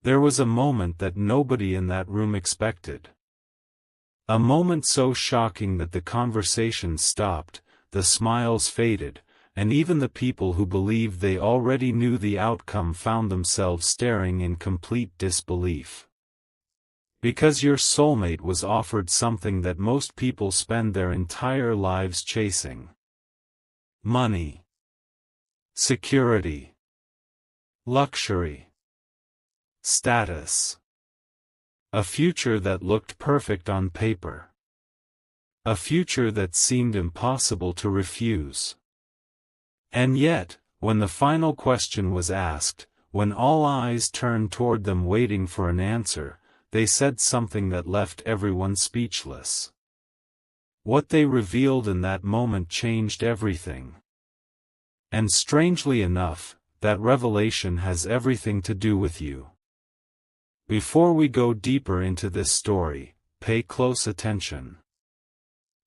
There was a moment that nobody in that room expected. A moment so shocking that the conversation stopped, the smiles faded, and even the people who believed they already knew the outcome found themselves staring in complete disbelief. Because your soulmate was offered something that most people spend their entire lives chasing. Money. Security. Luxury. Status. A future that looked perfect on paper. A future that seemed impossible to refuse. And yet, when the final question was asked, when all eyes turned toward them waiting for an answer, they said something that left everyone speechless. What they revealed in that moment changed everything. And strangely enough, that revelation has everything to do with you. Before we go deeper into this story, pay close attention.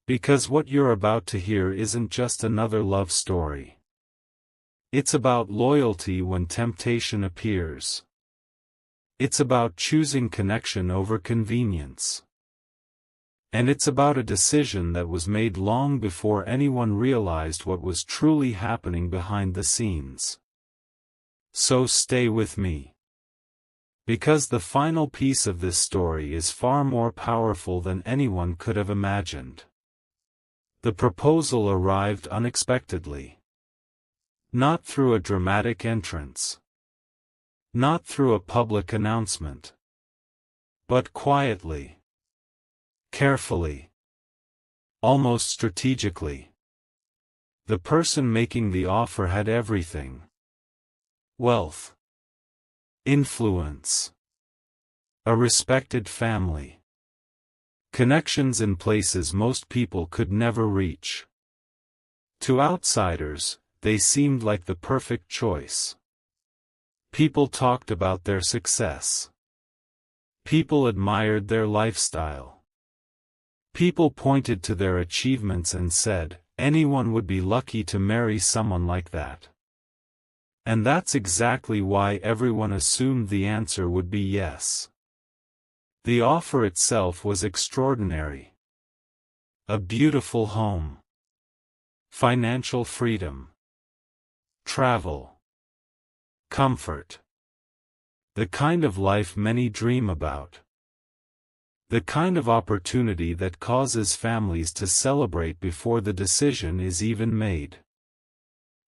Because what you're about to hear isn't just another love story. It's about loyalty when temptation appears. It's about choosing connection over convenience. And it's about a decision that was made long before anyone realized what was truly happening behind the scenes. So stay with me. Because the final piece of this story is far more powerful than anyone could have imagined. The proposal arrived unexpectedly. Not through a dramatic entrance. Not through a public announcement. But quietly. Carefully. Almost strategically. The person making the offer had everything. Wealth. Influence. A respected family. Connections in places most people could never reach. To outsiders, they seemed like the perfect choice. People talked about their success. People admired their lifestyle. People pointed to their achievements and said, anyone would be lucky to marry someone like that. And that's exactly why everyone assumed the answer would be yes. The offer itself was extraordinary. A beautiful home. Financial freedom. Travel. Comfort. The kind of life many dream about. The kind of opportunity that causes families to celebrate before the decision is even made.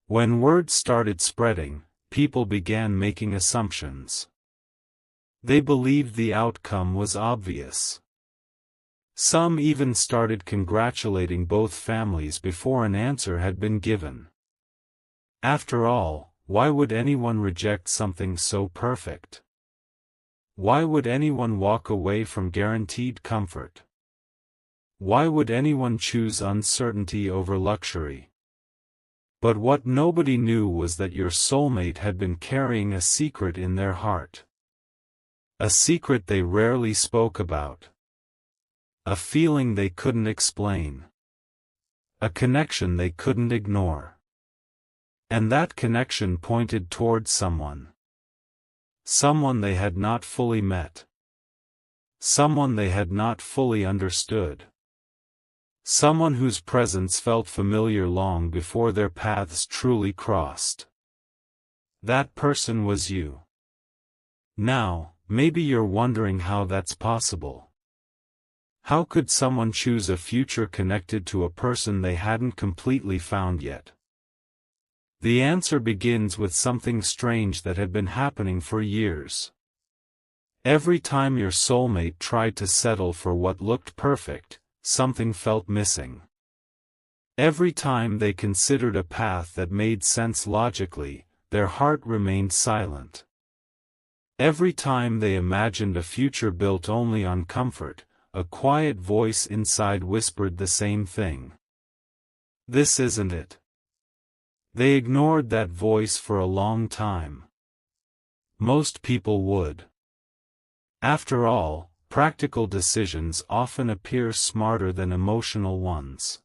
When word started spreading, people began making assumptions. They believed the outcome was obvious. Some even started congratulating both families before an answer had been given. After all, why would anyone reject something so perfect? Why would anyone walk away from guaranteed comfort? Why would anyone choose uncertainty over luxury? But what nobody knew was that your soulmate had been carrying a secret in their heart. A secret they rarely spoke about. A feeling they couldn't explain. A connection they couldn't ignore. And that connection pointed toward someone. Someone they had not fully met. Someone they had not fully understood. Someone whose presence felt familiar long before their paths truly crossed. That person was you. Now, maybe you're wondering how that's possible. How could someone choose a future connected to a person they hadn't completely found yet? The answer begins with something strange that had been happening for years. Every time your soulmate tried to settle for what looked perfect, something felt missing. Every time they considered a path that made sense logically, their heart remained silent. Every time they imagined a future built only on comfort, a quiet voice inside whispered the same thing. This isn't it. They ignored that voice for a long time. Most people would. After all, practical decisions often appear smarter than emotional ones.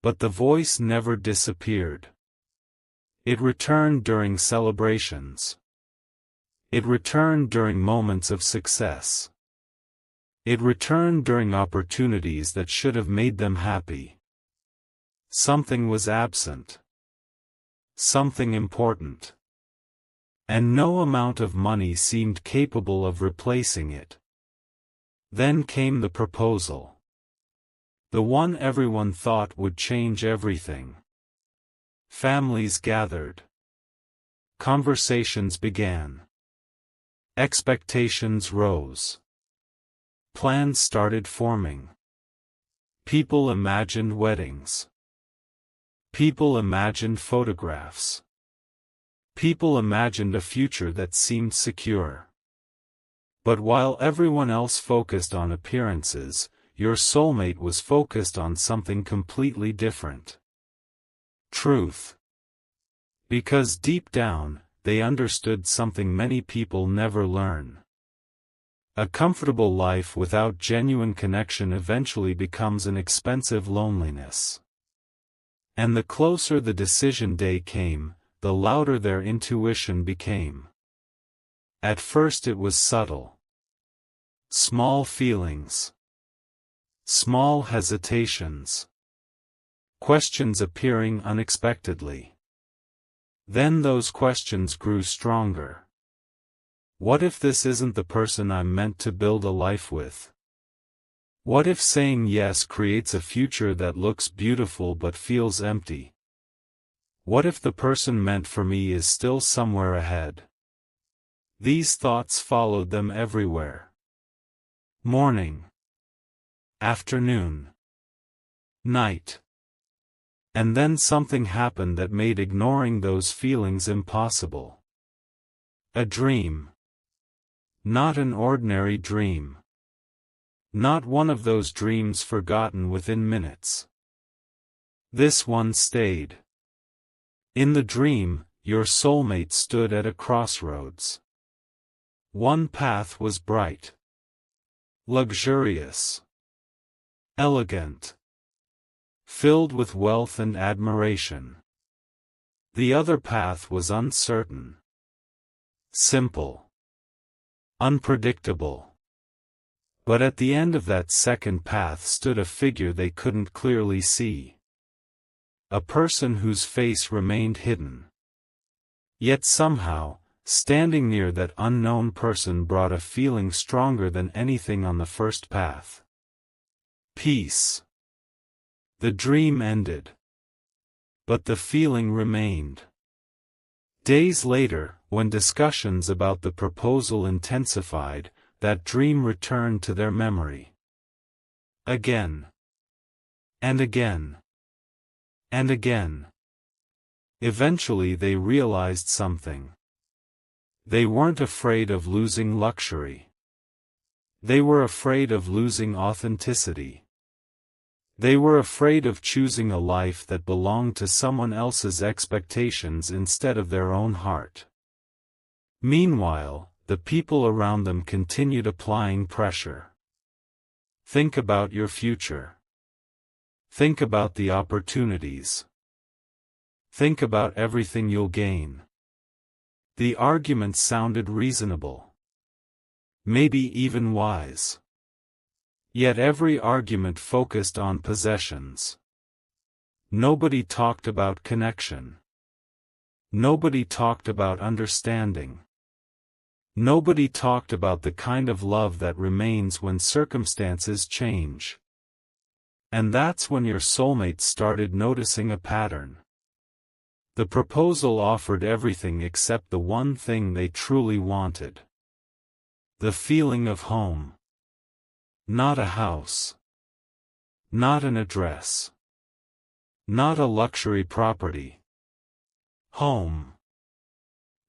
But the voice never disappeared. It returned during celebrations. It returned during moments of success. It returned during opportunities that should have made them happy. Something was absent. Something important. And no amount of money seemed capable of replacing it. Then came the proposal. The one everyone thought would change everything. Families gathered. Conversations began. Expectations rose. Plans started forming. People imagined weddings. People imagined photographs. People imagined a future that seemed secure. But while everyone else focused on appearances, your soulmate was focused on something completely different. Truth. Because deep down, they understood something many people never learn. A comfortable life without genuine connection eventually becomes an expensive loneliness. And the closer the decision day came, the louder their intuition became. At first it was subtle. Small feelings. Small hesitations. Questions appearing unexpectedly. Then those questions grew stronger. What if this isn't the person I'm meant to build a life with? What if saying yes creates a future that looks beautiful but feels empty? What if the person meant for me is still somewhere ahead? These thoughts followed them everywhere. Morning. Afternoon. Night. And then something happened that made ignoring those feelings impossible. A dream. Not an ordinary dream. Not one of those dreams forgotten within minutes. This one stayed. In the dream, your soulmate stood at a crossroads. One path was bright. Luxurious. Elegant. Filled with wealth and admiration. The other path was uncertain. Simple. Unpredictable. But at the end of that second path stood a figure they couldn't clearly see. A person whose face remained hidden. Yet somehow, standing near that unknown person brought a feeling stronger than anything on the first path. Peace. The dream ended. But the feeling remained. Days later, when discussions about the proposal intensified, that dream returned to their memory. Again. And again. And again. Eventually they realized something. They weren't afraid of losing luxury. They were afraid of losing authenticity. They were afraid of choosing a life that belonged to someone else's expectations instead of their own heart. Meanwhile, the people around them continued applying pressure. Think about your future. Think about the opportunities. Think about everything you'll gain. The argument sounded reasonable. Maybe even wise. Yet every argument focused on possessions. Nobody talked about connection. Nobody talked about understanding. Nobody talked about the kind of love that remains when circumstances change. And that's when your soulmate started noticing a pattern. The proposal offered everything except the one thing they truly wanted. The feeling of home. Not a house. Not an address. Not a luxury property. Home.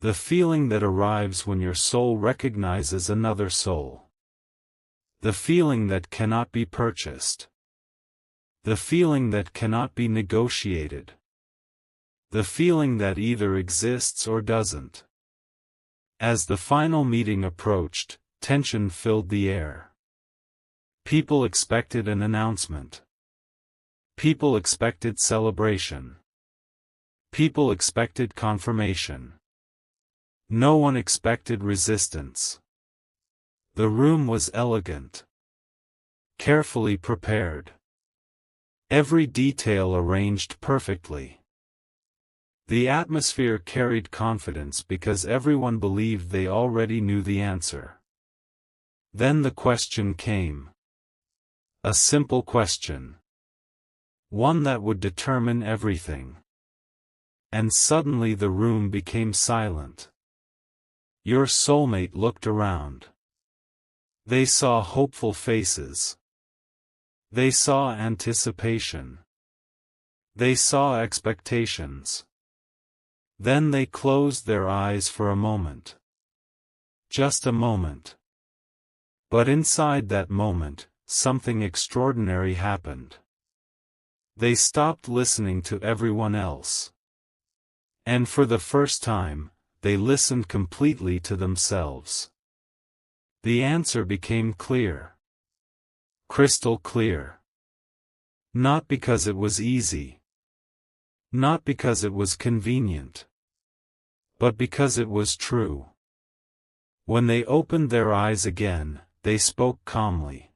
The feeling that arrives when your soul recognizes another soul. The feeling that cannot be purchased. The feeling that cannot be negotiated. The feeling that either exists or doesn't. As the final meeting approached, tension filled the air. People expected an announcement. People expected celebration. People expected confirmation. No one expected resistance. The room was elegant, carefully prepared. Every detail arranged perfectly. The atmosphere carried confidence because everyone believed they already knew the answer. Then the question came. A simple question. One that would determine everything. And suddenly the room became silent. Your soulmate looked around. They saw hopeful faces. They saw anticipation. They saw expectations. Then they closed their eyes for a moment. Just a moment. But inside that moment, something extraordinary happened. They stopped listening to everyone else. And for the first time, they listened completely to themselves. The answer became clear. Crystal clear. Not because it was easy. Not because it was convenient. But because it was true. When they opened their eyes again, they spoke calmly.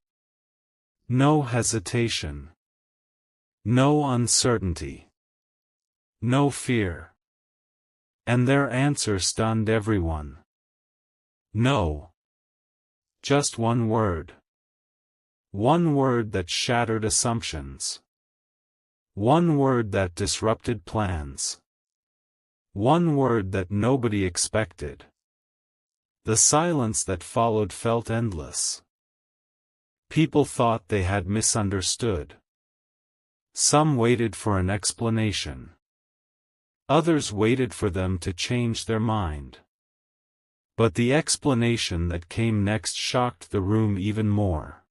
No hesitation. No uncertainty. No fear. And their answer stunned everyone. No. Just one word. One word that shattered assumptions. One word that disrupted plans. One word that nobody expected. The silence that followed felt endless. People thought they had misunderstood. Some waited for an explanation. Others waited for them to change their mind. But the explanation that came next shocked the room even more.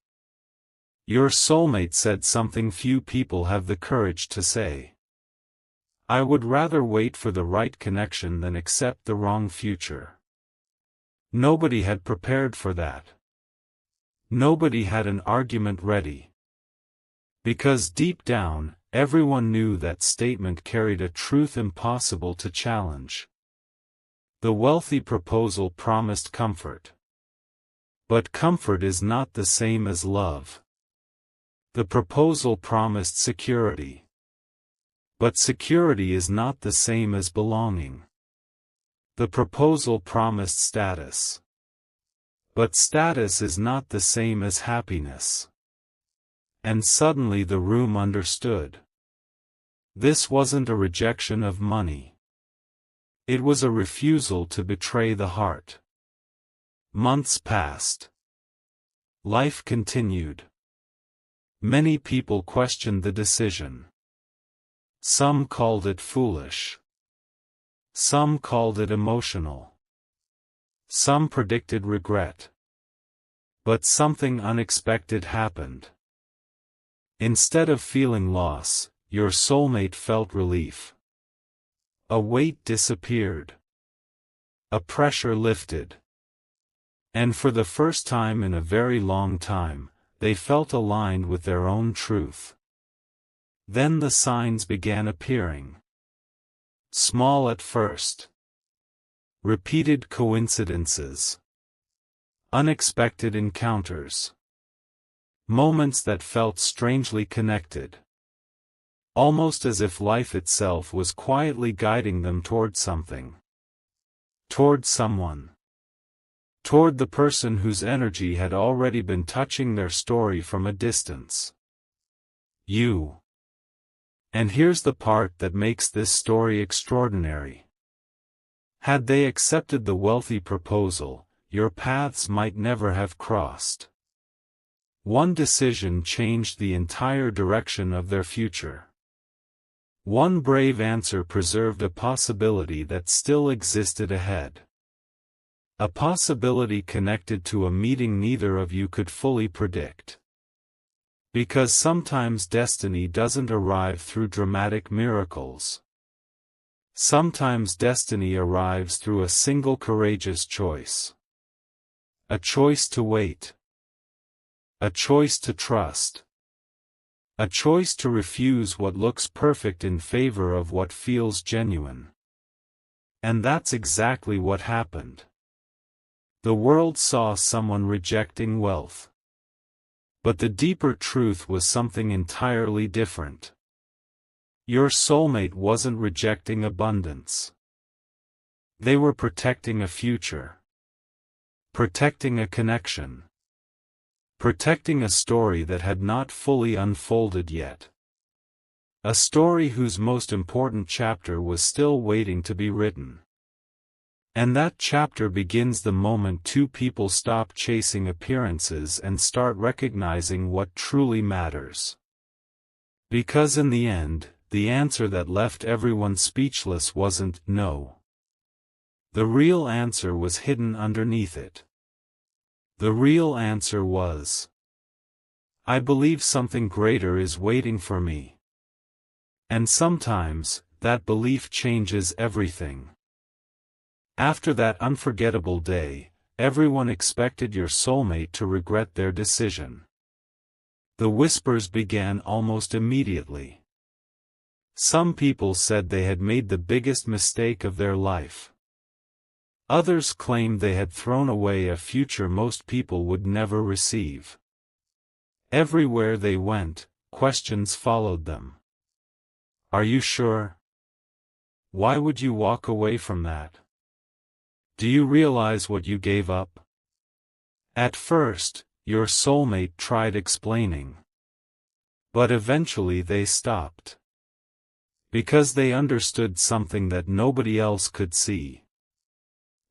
Your soulmate said something few people have the courage to say. I would rather wait for the right connection than accept the wrong future. Nobody had prepared for that. Nobody had an argument ready. Because deep down, everyone knew that statement carried a truth impossible to challenge. The wealthy proposal promised comfort. But comfort is not the same as love. The proposal promised security. But security is not the same as belonging. The proposal promised status. But status is not the same as happiness. And suddenly the room understood. This wasn't a rejection of money. It was a refusal to betray the heart. Months passed. Life continued. Many people questioned the decision. Some called it foolish. Some called it emotional. Some predicted regret. But something unexpected happened. Instead of feeling loss, your soulmate felt relief. A weight disappeared. A pressure lifted. And for the first time in a very long time, they felt aligned with their own truth. Then the signs began appearing. Small at first. Repeated coincidences. Unexpected encounters. Moments that felt strangely connected. Almost as if life itself was quietly guiding them toward something. Toward someone. Toward the person whose energy had already been touching their story from a distance. You. And here's the part that makes this story extraordinary. Had they accepted the wealthy proposal, your paths might never have crossed. One decision changed the entire direction of their future. One brave answer preserved a possibility that still existed ahead. A possibility connected to a meeting neither of you could fully predict. Because sometimes destiny doesn't arrive through dramatic miracles. Sometimes destiny arrives through a single courageous choice. A choice to wait. A choice to trust. A choice to refuse what looks perfect in favor of what feels genuine. And that's exactly what happened. The world saw someone rejecting wealth. But the deeper truth was something entirely different. Your soulmate wasn't rejecting abundance. They were protecting a future. Protecting a connection. Protecting a story that had not fully unfolded yet. A story whose most important chapter was still waiting to be written. And that chapter begins the moment two people stop chasing appearances and start recognizing what truly matters. Because in the end, the answer that left everyone speechless wasn't no. The real answer was hidden underneath it. The real answer was, I believe something greater is waiting for me. And sometimes, that belief changes everything. After that unforgettable day, everyone expected your soulmate to regret their decision. The whispers began almost immediately. Some people said they had made the biggest mistake of their life. Others claimed they had thrown away a future most people would never receive. Everywhere they went, questions followed them. Are you sure? Why would you walk away from that? Do you realize what you gave up? At first, your soulmate tried explaining. But eventually they stopped. Because they understood something that nobody else could see.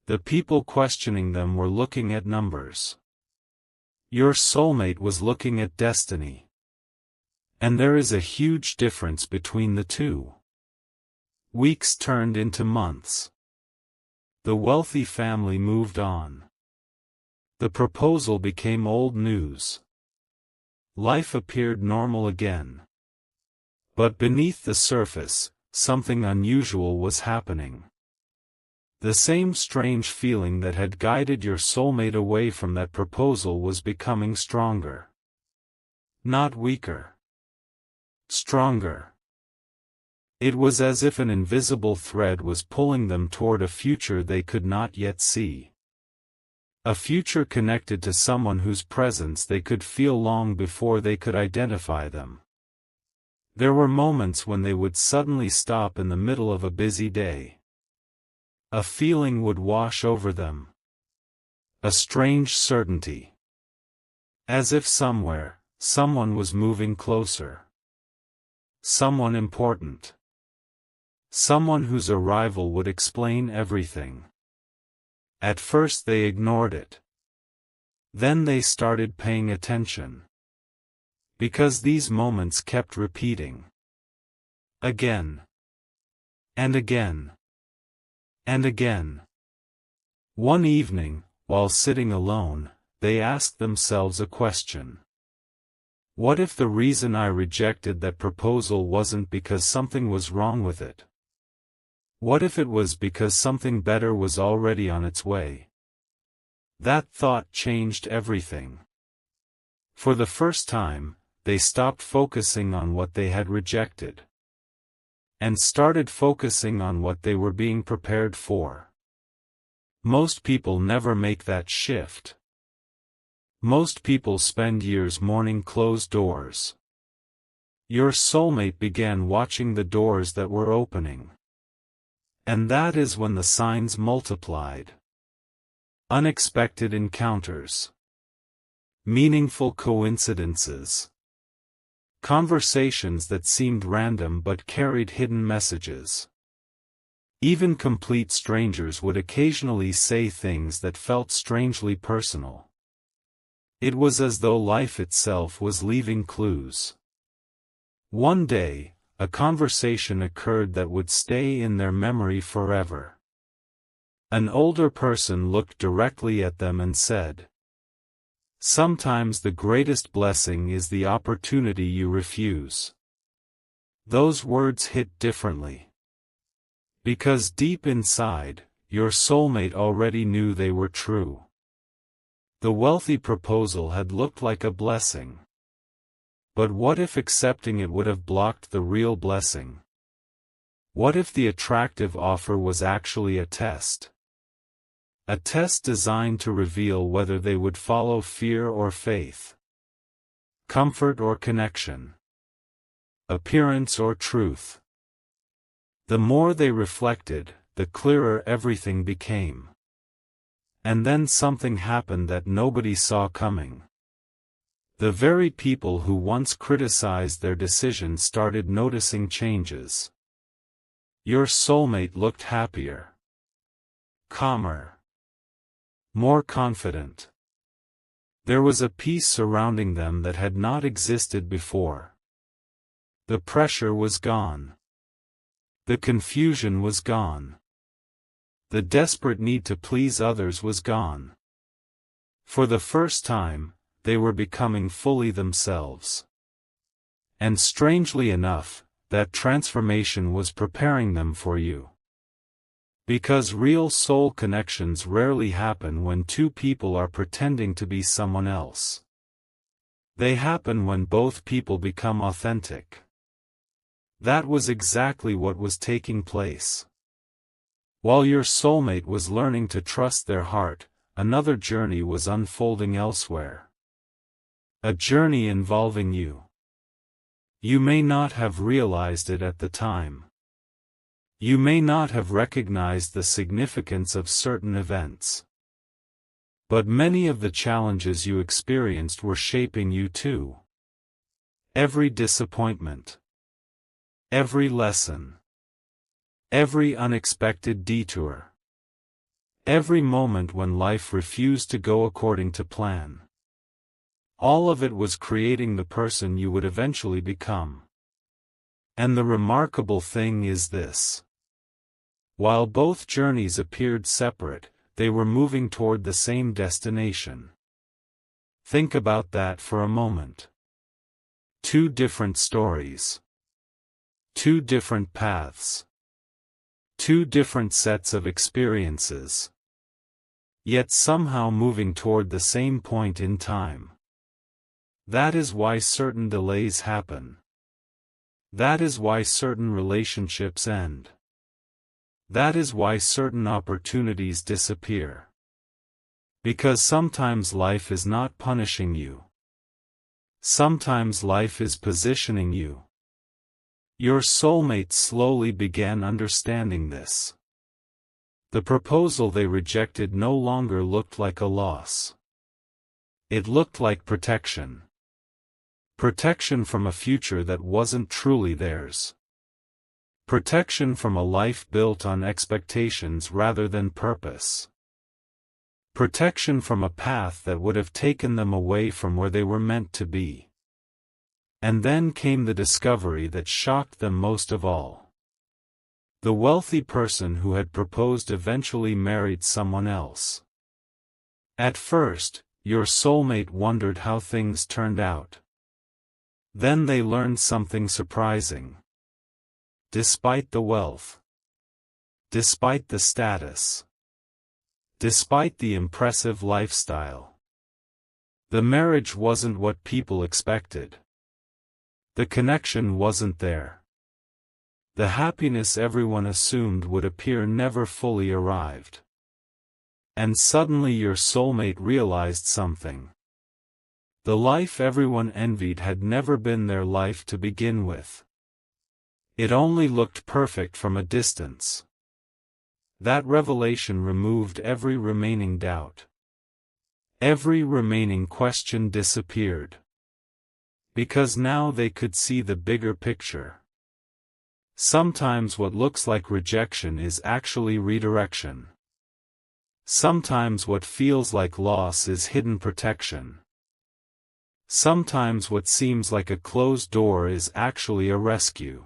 The people questioning them were looking at numbers. Your soulmate was looking at destiny. And there is a huge difference between the two. Weeks turned into months. The wealthy family moved on. The proposal became old news. Life appeared normal again. But beneath the surface, something unusual was happening. The same strange feeling that had guided your soulmate away from that proposal was becoming stronger. Not weaker. Stronger. It was as if an invisible thread was pulling them toward a future they could not yet see. A future connected to someone whose presence they could feel long before they could identify them. There were moments when they would suddenly stop in the middle of a busy day. A feeling would wash over them. A strange certainty. As if somewhere, someone was moving closer. Someone important. Someone whose arrival would explain everything. At first they ignored it. Then they started paying attention. Because these moments kept repeating. Again. And again. And again. One evening, while sitting alone, they asked themselves a question. What if the reason I rejected that proposal wasn't because something was wrong with it? What if it was because something better was already on its way? That thought changed everything. For the first time, they stopped focusing on what they had rejected. And started focusing on what they were being prepared for. Most people never make that shift. Most people spend years mourning closed doors. Your soulmate began watching the doors that were opening. And that is when the signs multiplied. Unexpected encounters. Meaningful coincidences. Conversations that seemed random but carried hidden messages. Even complete strangers would occasionally say things that felt strangely personal. It was as though life itself was leaving clues. One day, a conversation occurred that would stay in their memory forever. An older person looked directly at them and said, "Sometimes the greatest blessing is the opportunity you refuse." Those words hit differently. Because deep inside, your soulmate already knew they were true. The wealthy proposal had looked like a blessing. But what if accepting it would have blocked the real blessing? What if the attractive offer was actually a test? A test designed to reveal whether they would follow fear or faith, comfort or connection, appearance or truth. The more they reflected, the clearer everything became. And then something happened that nobody saw coming. The very people who once criticized their decisions started noticing changes. Your soulmate looked happier, calmer, more confident. There was a peace surrounding them that had not existed before. The pressure was gone. The confusion was gone. The desperate need to please others was gone. For the first time, they were becoming fully themselves. And strangely enough, that transformation was preparing them for you. Because real soul connections rarely happen when two people are pretending to be someone else. They happen when both people become authentic. That was exactly what was taking place. While your soulmate was learning to trust their heart, another journey was unfolding elsewhere. A journey involving you. You may not have realized it at the time. You may not have recognized the significance of certain events. But many of the challenges you experienced were shaping you too. Every disappointment, every lesson, every unexpected detour, every moment when life refused to go according to plan. All of it was creating the person you would eventually become. And the remarkable thing is this. While both journeys appeared separate, they were moving toward the same destination. Think about that for a moment. Two different stories. Two different paths. Two different sets of experiences. Yet somehow moving toward the same point in time. That is why certain delays happen. That is why certain relationships end. That is why certain opportunities disappear. Because sometimes life is not punishing you. Sometimes life is positioning you. Your soulmate slowly began understanding this. The proposal they rejected no longer looked like a loss. It looked like protection. Protection from a future that wasn't truly theirs. Protection from a life built on expectations rather than purpose. Protection from a path that would have taken them away from where they were meant to be. And then came the discovery that shocked them most of all. The wealthy person who had proposed eventually married someone else. At first, your soulmate wondered how things turned out. Then they learned something surprising. Despite the wealth, despite the status, despite the impressive lifestyle, the marriage wasn't what people expected. The connection wasn't there. The happiness everyone assumed would appear never fully arrived. And suddenly your soulmate realized something. The life everyone envied had never been their life to begin with. It only looked perfect from a distance. That revelation removed every remaining doubt. Every remaining question disappeared. Because now they could see the bigger picture. Sometimes what looks like rejection is actually redirection. Sometimes what feels like loss is hidden protection. Sometimes what seems like a closed door is actually a rescue.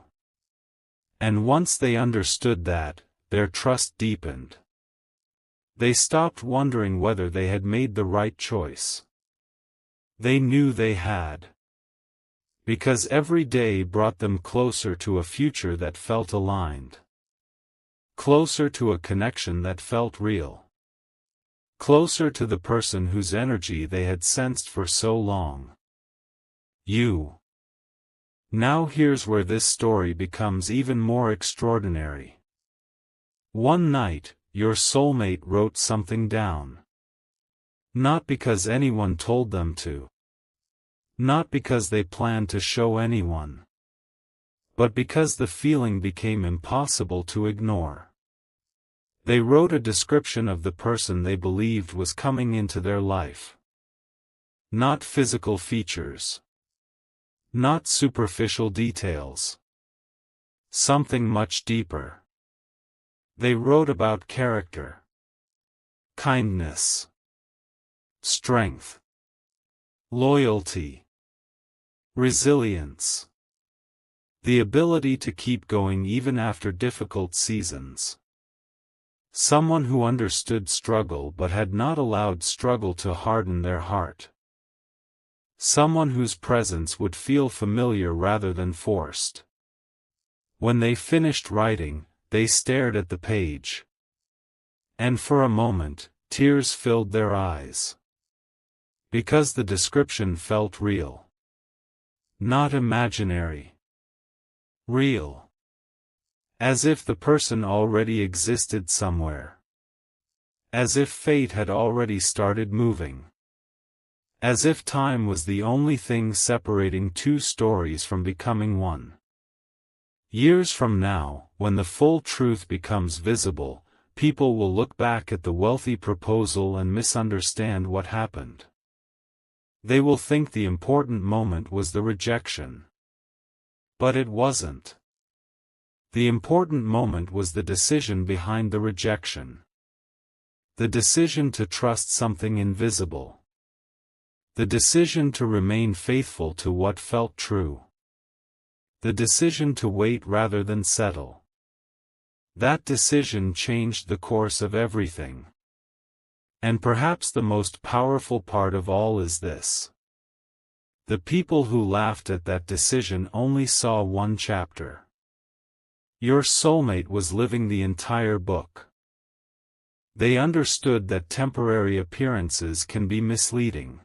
And once they understood that, their trust deepened. They stopped wondering whether they had made the right choice. They knew they had. Because every day brought them closer to a future that felt aligned. Closer to a connection that felt real. Closer to the person whose energy they had sensed for so long. You. Now here's where this story becomes even more extraordinary. One night, your soulmate wrote something down. Not because anyone told them to. Not because they planned to show anyone. But because the feeling became impossible to ignore. They wrote a description of the person they believed was coming into their life. Not physical features. Not superficial details. Something much deeper. They wrote about character. Kindness. Strength. Loyalty. Resilience. The ability to keep going even after difficult seasons. Someone who understood struggle but had not allowed struggle to harden their heart. Someone whose presence would feel familiar rather than forced. When they finished writing, they stared at the page. And for a moment, tears filled their eyes. Because the description felt real. Not imaginary. Real. As if the person already existed somewhere. As if fate had already started moving. As if time was the only thing separating two stories from becoming one. Years from now, when the full truth becomes visible, people will look back at the wealthy proposal and misunderstand what happened. They will think the important moment was the rejection. But it wasn't. The important moment was the decision behind the rejection. The decision to trust something invisible. The decision to remain faithful to what felt true. The decision to wait rather than settle. That decision changed the course of everything. And perhaps the most powerful part of all is this. The people who laughed at that decision only saw one chapter. Your soulmate was living the entire book. They understood that temporary appearances can be misleading.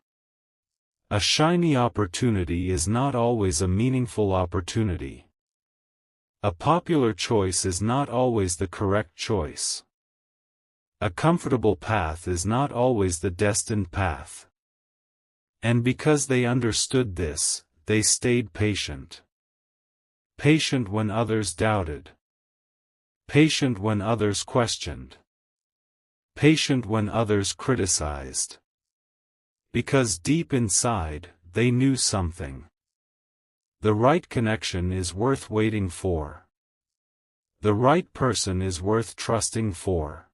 A shiny opportunity is not always a meaningful opportunity. A popular choice is not always the correct choice. A comfortable path is not always the destined path. And because they understood this, they stayed patient. Patient when others doubted. Patient when others questioned. Patient when others criticized. Because deep inside, they knew something. The right connection is worth waiting for. The right person is worth trusting for.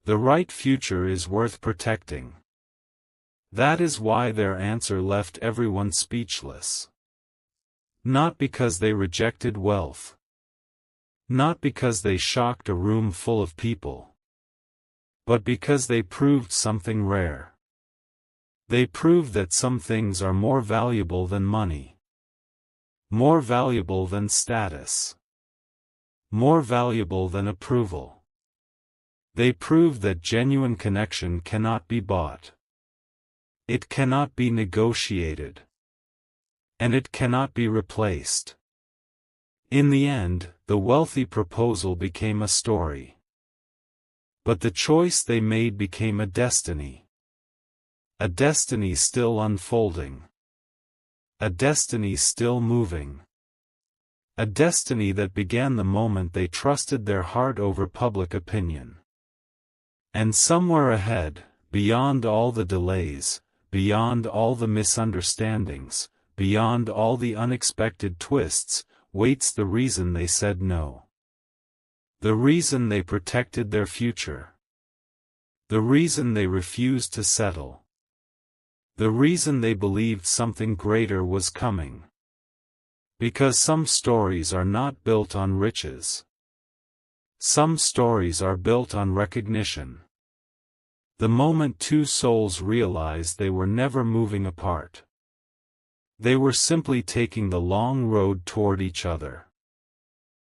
The right future is worth protecting. That is why their answer left everyone speechless. Not because they rejected wealth. Not because they shocked a room full of people. But because they proved something rare. They proved that some things are more valuable than money. More valuable than status. More valuable than approval. They proved that genuine connection cannot be bought. It cannot be negotiated. And it cannot be replaced. In the end, the wealthy proposal became a story. But the choice they made became a destiny. A destiny still unfolding. A destiny still moving. A destiny that began the moment they trusted their heart over public opinion. And somewhere ahead, beyond all the delays, beyond all the misunderstandings, beyond all the unexpected twists, waits the reason they said no. The reason they protected their future. The reason they refused to settle. The reason they believed something greater was coming. Because some stories are not built on riches. Some stories are built on recognition. The moment two souls realized they were never moving apart. They were simply taking the long road toward each other.